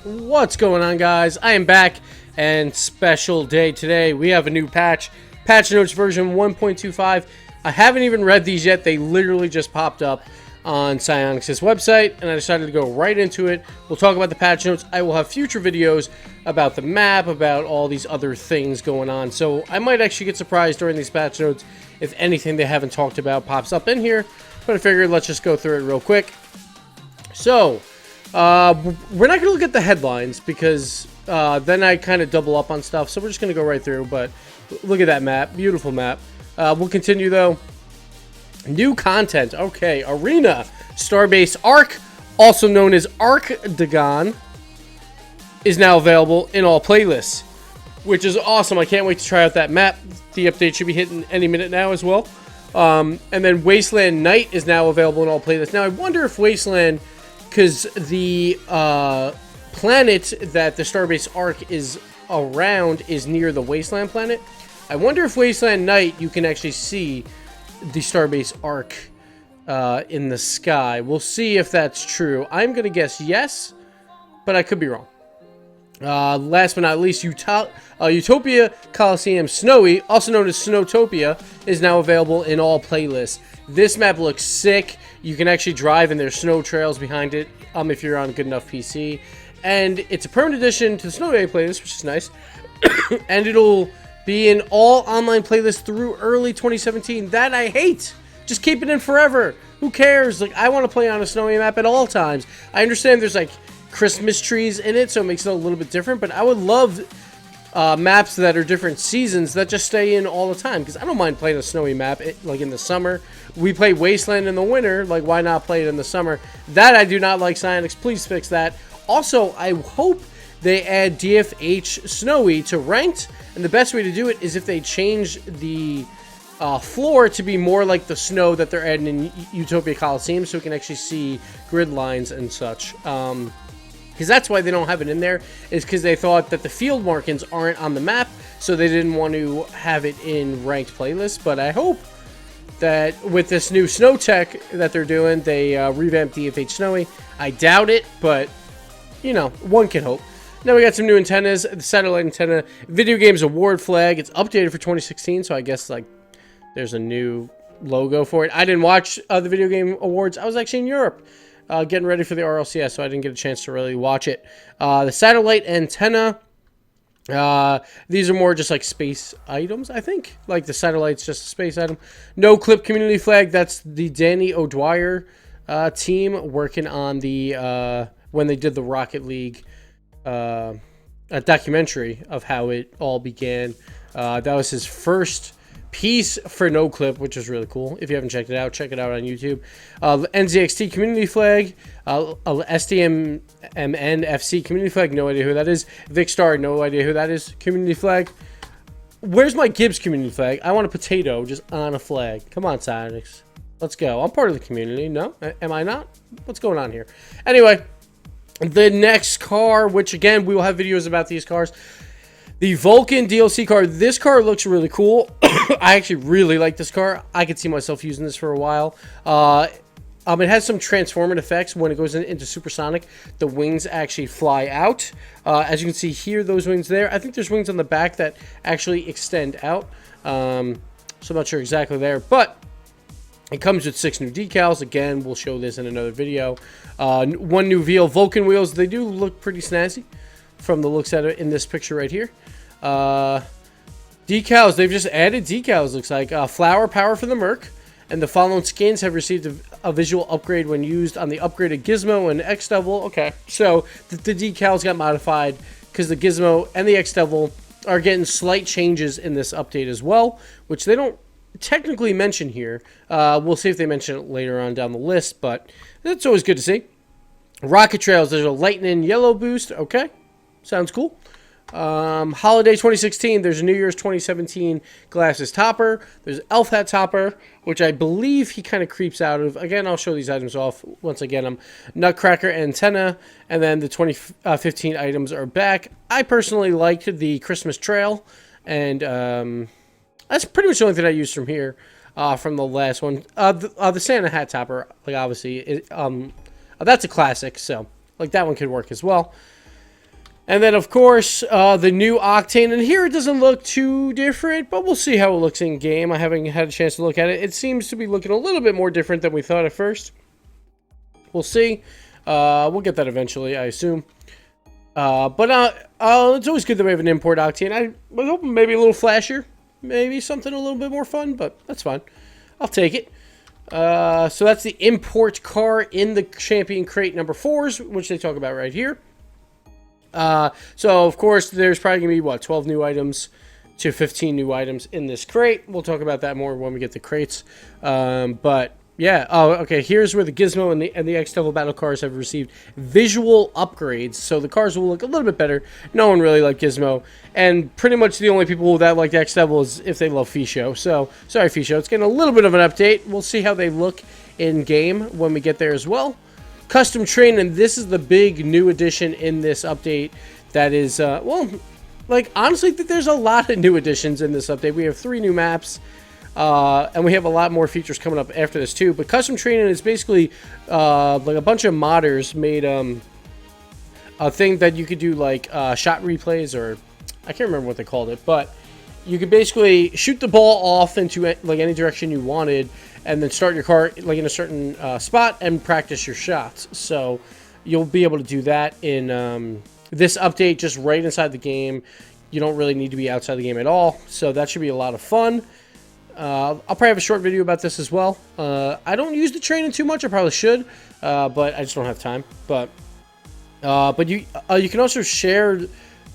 What's going on, guys? I am back, and special day today. We have a new patch notes version 1.25. I haven't even read these yet. They literally just popped up on Psyonix's website, and I decided to go right into it. We'll talk about the patch notes. I will have future videos about the map, about all these other things going on. So I might actually get surprised during these patch notes if anything they haven't talked about pops up in here. But I figured let's just go through it real quick. So we're not going to look at the headlines because then I kind of double up on stuff. So we're just going to go right through. But look at that map. Beautiful map. We'll continue, though. New content. Okay. Arena. Starbase Arc, also known as Arcdagon, is now available in all playlists, which is awesome. I can't wait to try out that map. The update should be hitting any minute now as well. And then Wasteland Night is now available in all playlists. Now, I wonder if Wasteland, because the planet that the Starbase Arc is around is near the Wasteland planet. I wonder if Wasteland Night you can actually see the Starbase Arc in the sky. We'll see if that's true. I'm going to guess yes, but I could be wrong. Last but not least, Utopia Coliseum Snowy, also known as Snowtopia, is now available in all playlists. This map looks sick. You can actually drive, and there's snow trails behind it if you're on a good enough PC. And it's a permanent addition to the Snow Day playlist, which is nice. And it'll be in all online playlists through early 2017. That I hate. Just keep it in forever. Who cares? Like, I want to play on a snowy map at all times. I understand there's like Christmas trees in it, so it makes it a little bit different, but I would love maps that are different seasons that just stay in all the time, because I don't mind playing a snowy map like in the summer. We play Wasteland in the winter, like why not play it in the summer? That I do not like. Psyonix, please fix that. Also, I hope they add DFH Snowy to ranked, and the best way to do it is if they change the floor to be more like the snow that they're adding in Utopia Coliseum, so we can actually see grid lines and such. Because that's why they don't have it in there, is because they thought that the field markings aren't on the map, so they didn't want to have it in ranked playlists. But I hope that with this new snow tech that they're doing, they revamp DFH Snowy. I doubt it, but, you know, one can hope. Now we got some new antennas. The satellite antenna video games award flag. It's updated for 2016, so I guess, like, there's a new logo for it. I didn't watch the video game awards. I was actually in Europe. Getting ready for the RLCS, so I didn't get a chance to really watch it. The satellite antenna, these are more just like space items, I think. Like the satellite's just a space item. No clip community flag, that's the Danny O'Dwyer team working on the, when they did the Rocket League documentary of how it all began. That was his first piece for no clip, which is really cool. If you haven't checked it out, check it out on YouTube. NZXT community flag, SDMMN FC community flag, no idea who that is. Vicstar, no idea who that is. Community flag. Where's my Gibbs community flag? I want a potato just on a flag. Come on, Psyonix. Let's go. I'm part of the community. No? Am I not? What's going on here? Anyway, the next car, which again, we will have videos about these cars. The Vulcan DLC car. This car looks really cool. I actually really like this car. I could see myself using this for a while. It has some transforming effects. When it goes into supersonic, the wings actually fly out. As you can see here, those wings there. I think there's wings on the back that actually extend out. So I'm not sure exactly there. But it comes with 6 new decals. Again, we'll show this in another video. 1 new VL Vulcan wheels. They do look pretty snazzy from the looks at it in this picture right here. Decals, they've just added decals, looks like. Flower power for the Merc, and the following skins have received a visual upgrade when used on the upgraded Gizmo and X-Devil. Okay, so the decals got modified because the Gizmo and the X-Devil are getting slight changes in this update as well, which they don't technically mention here. We'll see if they mention it later on down the list, but that's always good to see. Rocket Trails, there's a lightning yellow boost. Okay, sounds cool. Holiday 2016, there's a New Year's 2017 glasses topper. There's elf hat topper, which I believe he kind of creeps out of. Again, I'll show these items off once I get them. Nutcracker antenna, and then the 2015 items are back. I personally liked the Christmas trail, and that's pretty much the only thing I used from here, from the last one. The Santa hat topper, like obviously, that's a classic, so like that one could work as well. And then, of course, the new Octane. And here it doesn't look too different, but we'll see how it looks in game. I haven't had a chance to look at it. It seems to be looking a little bit more different than we thought at first. We'll see. We'll get that eventually, I assume. But it's always good that we have an import Octane. I was hoping maybe a little flashier. Maybe something a little bit more fun, but that's fine. I'll take it. So that's the import car in the Champion Crate number 4s, which they talk about right here. So, of course, there's probably going to be, what, 12 new items to 15 new items in this crate. We'll talk about that more when we get the crates. But, yeah. Oh, okay. Here's where the Gizmo and the X-Devil battle cars have received visual upgrades. So the cars will look a little bit better. No one really liked Gizmo. And pretty much the only people that like the X-Devil is if they love Fisho. So, sorry, Fisho. It's getting a little bit of an update. We'll see how they look in-game when we get there as well. Custom Train, and this is the big new addition in this update that is, well, like, honestly, there's a lot of new additions in this update. We have 3 new maps. And we have a lot more features coming up after this too. But custom training is basically like a bunch of modders made a thing that you could do like shot replays, or I can't remember what they called it, but you could basically shoot the ball off into like any direction you wanted, and then start your car like in a certain spot and practice your shots. So you'll be able to do that in this update just right inside the game. You don't really need to be outside the game at all. So that should be a lot of fun. I'll probably have a short video about this as well. I don't use the training too much. I probably should, but I just don't have time. But you can also share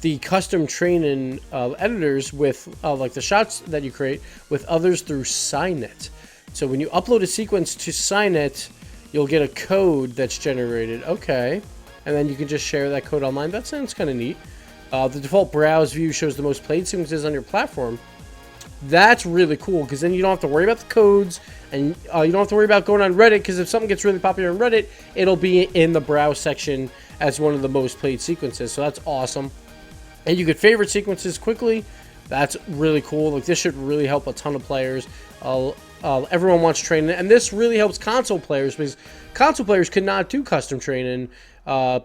the custom training editors with like the shots that you create with others through Signet. So when you upload a sequence to Signet, you'll get a code that's generated. Okay, and then you can just share that code online. That sounds kind of neat. The default browse view shows the most played sequences on your platform. That's really cool, because then you don't have to worry about the codes, and you don't have to worry about going on Reddit, because if something gets really popular on Reddit, it'll be in the browse section as one of the most played sequences. So that's awesome. And you could favorite sequences quickly. That's really cool. Like, this should really help a ton of players. Everyone wants training, and this really helps console players, because console players could not do custom training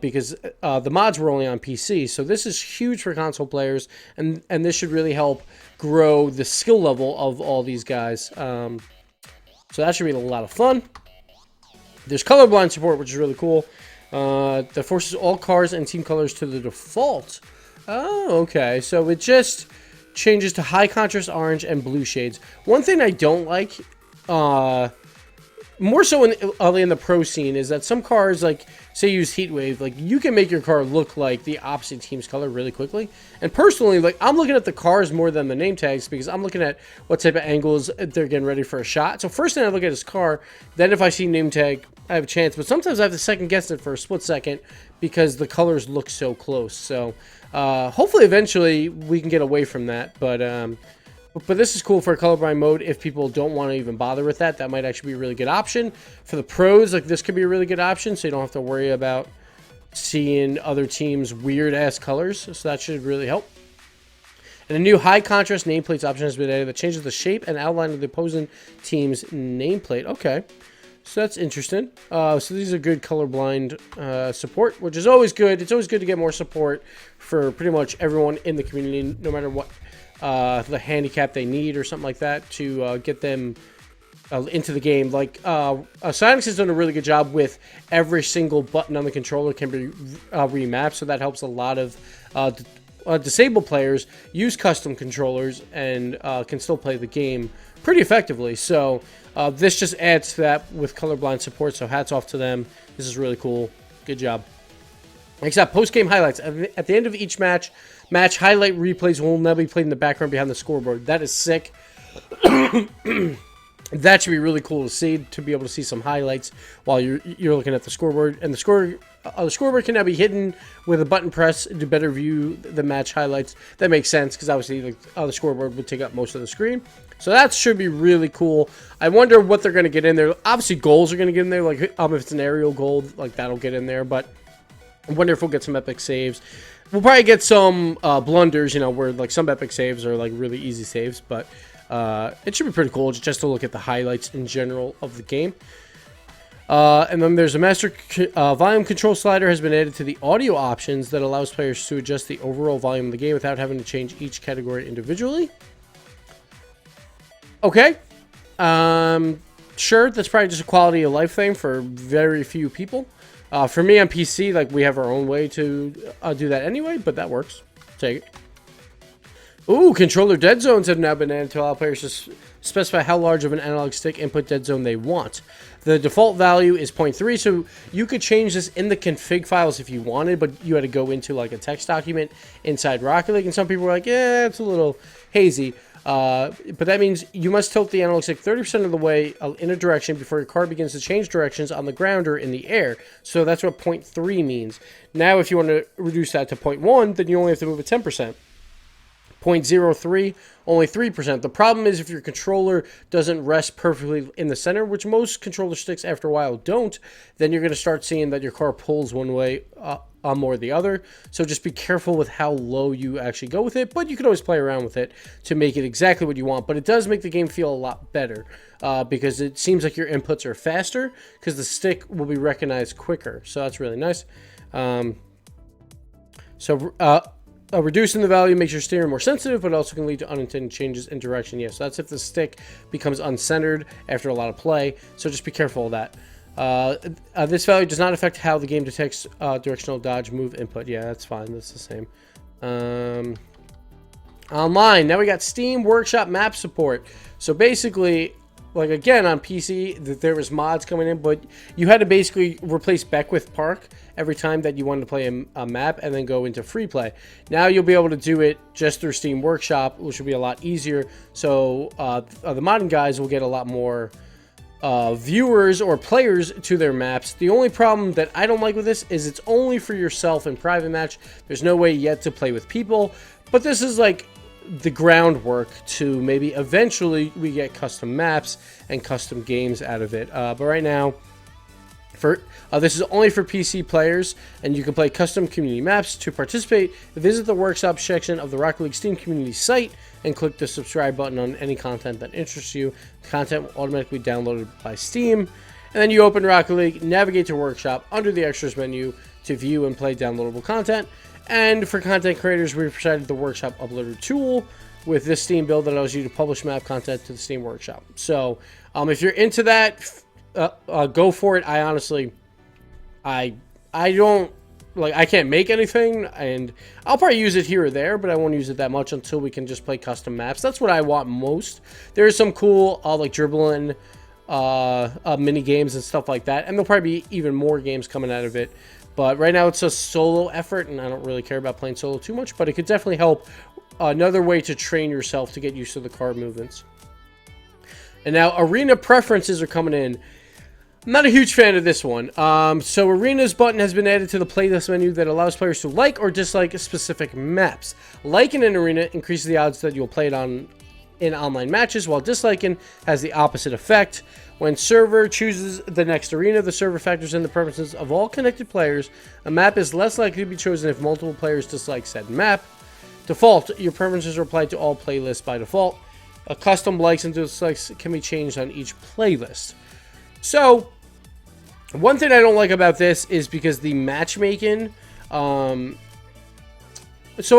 because the mods were only on PC. So this is huge for console players, and this should really help grow the skill level of all these guys. So that should be a lot of fun. There's colorblind support, which is really cool. That forces all cars and team colors to the default. Oh, okay. So it just changes to high contrast orange and blue shades. One thing I don't like, more so in the pro scene, is that some cars, like, say you use Heatwave, like, you can make your car look like the opposite team's color really quickly. And personally, like, I'm looking at the cars more than the name tags, because I'm looking at what type of angles they're getting ready for a shot. So first thing I look at is car, then if I see name tag, I have a chance. But sometimes I have to second guess it for a split second, because the colors look so close. So hopefully eventually we can get away from that. But this is cool for a colorblind mode. If people don't want to even bother with that, that might actually be a really good option. For the pros, like, this could be a really good option, so you don't have to worry about seeing other teams' weird-ass colors. So that should really help. And a new high-contrast nameplates option has been added that changes the shape and outline of the opposing team's nameplate. Okay, so that's interesting. So these are good colorblind support, which is always good. It's always good to get more support for pretty much everyone in the community, no matter what the handicap they need or something like that, to get them into the game. Like, Psyonix has done a really good job with every single button on the controller can be remapped, so that helps a lot of disabled players use custom controllers and can still play the game pretty effectively. So this just adds to that with colorblind support, so hats off to them. This is really cool. Good job. Except post-game highlights. At the end of each match highlight replays will now be played in the background behind the scoreboard. That is sick. That should be really cool to see, to be able to see some highlights while you're looking at the scoreboard. And the scoreboard can now be hidden with a button press to better view the match highlights. That makes sense, because obviously the scoreboard would take up most of the screen. So that should be really cool. I wonder what they're going to get in there. Obviously, goals are going to get in there. Like, if it's an aerial goal, like, that'll get in there. But I wonder if we'll get some epic saves. We'll probably get some blunders, you know, where, like, some epic saves are, like, really easy saves. But it should be pretty cool just to look at the highlights in general of the game. And then there's a master volume control slider has been added to the audio options that allows players to adjust the overall volume of the game without having to change each category individually. Okay. Sure, that's probably just a quality of life thing for very few people. For me on PC, like, we have our own way to do that anyway, but that works. Take it. Ooh, controller dead zones have now been added to allow players to specify how large of an analog stick input dead zone they want. The default value is 0.3, so you could change this in the config files if you wanted, but you had to go into like a text document inside Rocket League, and some people were like, yeah, it's a little hazy. But that means you must tilt the analog stick 30% of the way in a direction before your card begins to change directions on the ground or in the air. So that's what 0.3 means. Now, if you want to reduce that to 0.1, then you only have to move it 10%. 0.03, only 3%. The problem is if your controller doesn't rest perfectly in the center, which most controller sticks after a while don't, then you're going to start seeing that your car pulls one way more the other. So just be careful with how low you actually go with it, but you can always play around with it to make it exactly what you want. But it does make the game feel a lot better because it seems like your inputs are faster because the stick will be recognized quicker. So that's really nice. Reducing the value makes your steering more sensitive, but also can lead to unintended changes in direction. Yes, so that's if the stick becomes uncentered after a lot of play. So just be careful of that. This value does not affect how the game detects directional dodge move input. Yeah, that's fine. That's the same. Online. Now we got Steam Workshop map support. So basically, like again on PC, there was mods coming in, but you had to basically replace Beckwith Park every time that you wanted to play a map and then go into free play. Now you'll be able to do it just through Steam Workshop, which will be a lot easier. So the modding guys will get a lot more viewers or players to their maps. The only problem that I don't like with this is it's only for yourself in private match. There's no way yet to play with people, but this is like the groundwork to maybe eventually we get custom maps and custom games out of it. But right now, this is only for PC players, and you can play custom community maps. To participate, visit the workshop section of the Rocket League Steam community site and click the subscribe button on any content that interests you. Content will automatically be downloaded by Steam. And then you open Rocket League, navigate to Workshop under the Extras menu to view and play downloadable content. And for content creators, we've provided the Workshop Uploader tool with this Steam build that allows you to publish map content to the Steam Workshop. So if you're into that, go for it. I honestly, I don't, like, I can't make anything, and I'll probably use it here or there, but I won't use it that much until we can just play custom maps. That's what I want most. There's some cool, like, dribbling mini games and stuff like that, and there'll probably be even more games coming out of it. But right now it's a solo effort, and I don't really care about playing solo too much, but it could definitely help. Another way to train yourself to get used to the card movements. And now arena preferences are coming in. I'm not a huge fan of this one. So Arena's button has been added to the playlist menu that allows players to like or dislike specific maps. Liking an arena increases the odds that you'll play it in online matches, while disliking has the opposite effect. When server chooses the next arena, the server factors in the preferences of all connected players. A map is less likely to be chosen if multiple players dislike said map. Default, your preferences are applied to all playlists by default. Custom likes and dislikes can be changed on each playlist. So, one thing I don't like about this is because the matchmaking, so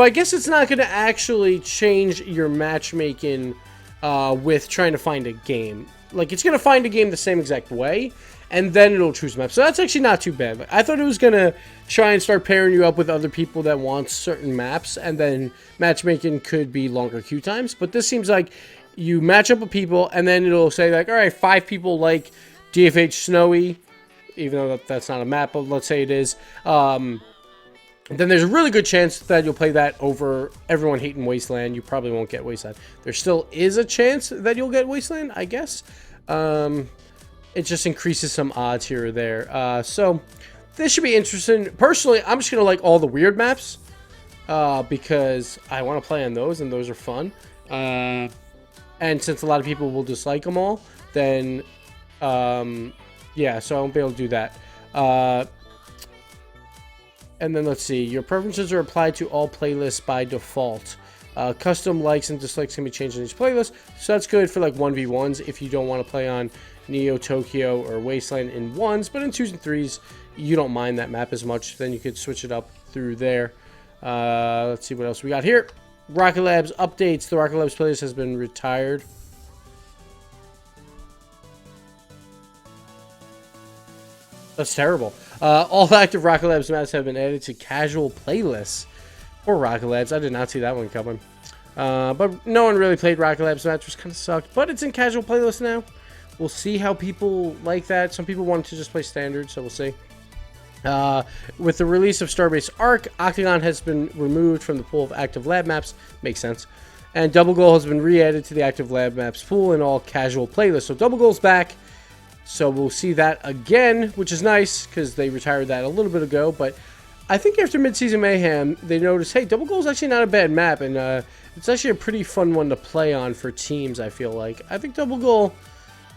I guess it's not going to actually change your matchmaking with trying to find a game. Like, it's going to find a game the same exact way, and then it'll choose a map. So that's actually not too bad. I thought it was going to try and start pairing you up with other people that want certain maps, and then matchmaking could be longer queue times. But this seems like you match up with people, and then it'll say, like, all right, 5 people like DFH Snowy, even though that's not a map, but let's say it is. Then there's a really good chance that you'll play that over everyone hating Wasteland. You probably won't get Wasteland. There still is a chance that you'll get Wasteland, I guess. It just increases some odds here or there. So this should be interesting. Personally, I'm just going to like all the weird maps because I want to play on those, and those are fun. And since a lot of people will dislike them all, then yeah, so I won't be able to do that. And then let's see. Your preferences are applied to all playlists by default. Custom likes and dislikes can be changed in each playlist. So that's good for like 1v1s if you don't want to play on Neo, Tokyo, or Wasteland in 1s, but in 2s and 3s, you don't mind that map as much. Then you could switch it up through there. Let's see what else we got here. Rocket Labs updates. The Rocket Labs playlist has been retired. That's terrible. All active Rocket Labs maps have been added to casual playlists for Rocket Labs. I did not see that one coming. But no one really played Rocket Labs maps, which kind of sucked. But it's in casual playlists now. We'll see how people like that. Some people wanted to just play standard, so we'll see. With the release of Starbase Arc, Octagon has been removed from the pool of active lab maps. Makes sense. And Double Goal has been re-added to the active lab maps pool in all casual playlists. So Double Goal's back. So we'll see that again, which is nice because they retired that a little bit ago. But I think after Mid-Season Mayhem, they noticed, hey, Double Goal is actually not a bad map. And it's actually a pretty fun one to play on for teams, I feel like. I think Double Goal,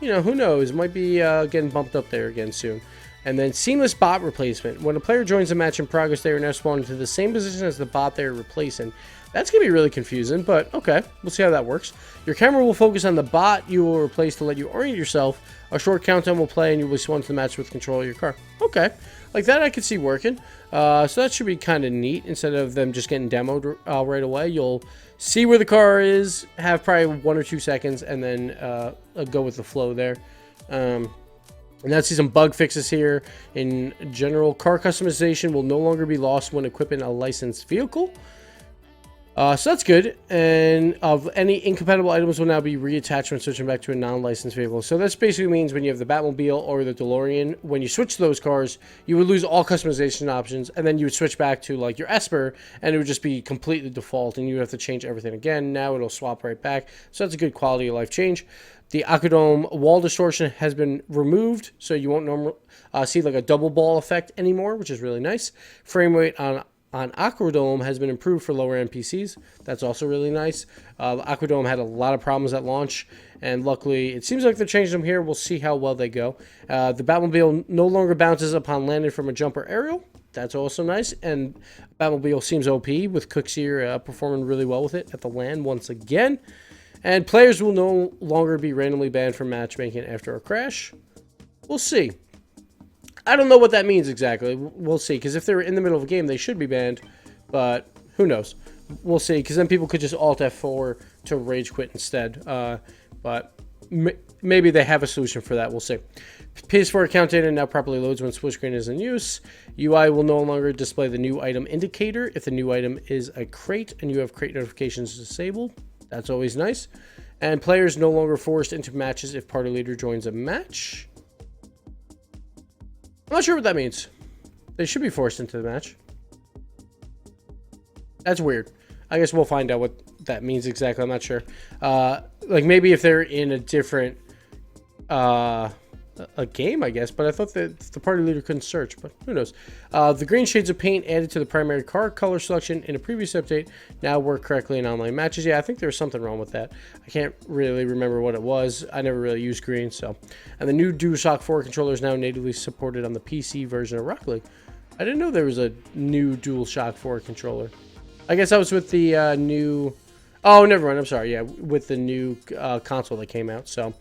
you know, who knows, might be getting bumped up there again soon. And then Seamless Bot Replacement. When a player joins a match in progress, they are now spawned into the same position as the bot they are replacing. That's going to be really confusing, but okay. We'll see how that works. Your camera will focus on the bot you will replace to let you orient yourself. A short countdown will play, and you will be spawned to the match with control of your car. Okay. Like that I could see working. So that should be kind of neat. Instead of them just getting demoed right away, you'll see where the car is, have probably 1 or 2 seconds, and then go with the flow there. And now see some bug fixes here. In general, car customization will no longer be lost when equipping a licensed vehicle. So that's good. And of any incompatible items will now be reattached when switching back to a non-licensed vehicle. So this basically means when you have the Batmobile or the DeLorean, when you switch those cars, you would lose all customization options, and then you would switch back to like your Esper, and it would just be completely default, and you would have to change everything again. Now it'll swap right back. So that's a good quality of life change. The Aquadome wall distortion has been removed, so you won't see like a double ball effect anymore, which is really nice. Frame rate on Aquadome has been improved for lower NPCs. That's also really nice. Aquadome had a lot of problems at launch, and luckily it seems like they're changing them here. We'll see how well they go. The Batmobile no longer bounces upon landing from a jump or aerial. That's also nice. And Batmobile seems OP with Cooks here performing really well with it at the land once again. And players will no longer be randomly banned from matchmaking after a crash. We'll see. I don't know what that means exactly. We'll see. Because if they're in the middle of a game, they should be banned. But who knows? We'll see. Because then people could just Alt F4 to rage quit instead. But maybe they have a solution for that. We'll see. PS4 account data now properly loads when split screen is in use. UI will no longer display the new item indicator if the new item is a crate and you have crate notifications disabled. That's always nice. And players no longer forced into matches if party leader joins a match. I'm not sure what that means. They should be forced into the match. That's weird. I guess we'll find out what that means exactly. I'm not sure. Like maybe if they're in a different a game, I guess. But I thought that the party leader couldn't search, but who knows. The green shades of paint added to the primary car color selection in a previous update now work correctly in online matches. Yeah, I think there was something wrong with that. I can't really remember what it was. I never really used green, so. And the new DualShock 4 controller is now natively supported on the PC version of Rocket League. I didn't know there was a new DualShock 4 controller. I guess that was with the new... Oh, never mind. I'm sorry. Yeah, with the new console that came out, so...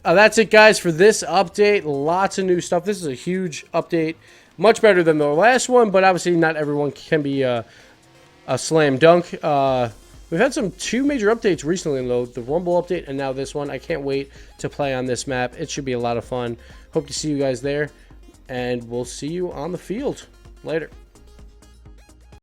that's it, guys, for this update. Lots of new stuff. This is a huge update. Much better than the last one, but obviously not everyone can be a slam dunk. We've had two major updates recently, though. The Rumble update and now this one. I can't wait to play on this map. It should be a lot of fun. Hope to see you guys there, and we'll see you on the field. Later.